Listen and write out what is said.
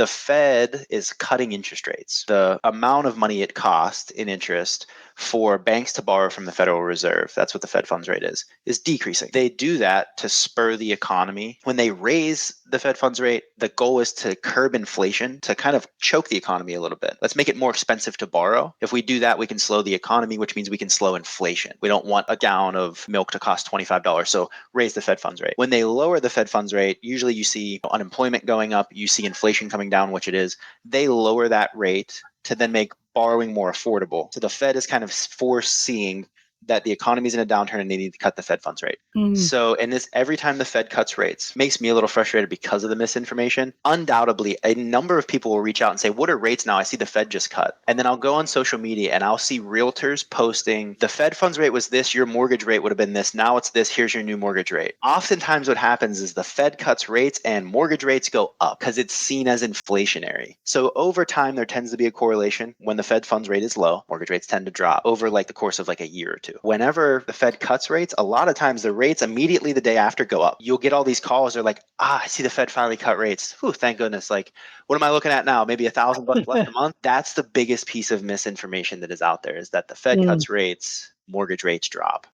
the Fed is cutting interest rates. The amount of money it costs in interest for banks to borrow from the Federal Reserve, that's what the Fed funds rate is decreasing. They do that to spur the economy. When they raise the Fed funds rate, the goal is to curb inflation, to kind of choke the economy a little bit. Let's make it more expensive to borrow. If we do that, we can slow the economy, which means we can slow inflation. We don't want a gallon of milk to cost $25, so raise the Fed funds rate. When they lower the Fed funds rate, usually you see unemployment going up, you see inflation coming down, which it is. They lower that rate to then make borrowing more affordable. So the Fed is kind of foreseeing that the economy is in a downturn and they need to cut the Fed funds rate. So, and this, every time the Fed cuts rates, makes me a little frustrated because of the misinformation. Undoubtedly, a number of people will reach out and say, what are rates now? I see the Fed just cut. And then I'll go on social media and I'll see realtors posting, the Fed funds rate was this, your mortgage rate would have been this, now it's this, here's your new mortgage rate. Oftentimes what happens is the Fed cuts rates and mortgage rates go up because it's seen as inflationary. So over time, there tends to be a correlation. When the Fed funds rate is low, mortgage rates tend to drop over like the course of like a year or two. Whenever the Fed cuts rates, a lot of times the rates immediately the day after go up. You'll get all these calls. They're like, I see the Fed finally cut rates. Whew, thank goodness. Like, what am I looking at now? Maybe $1,000 less a month. That's the biggest piece of misinformation that is out there, is that the Fed cuts rates, mortgage rates drop.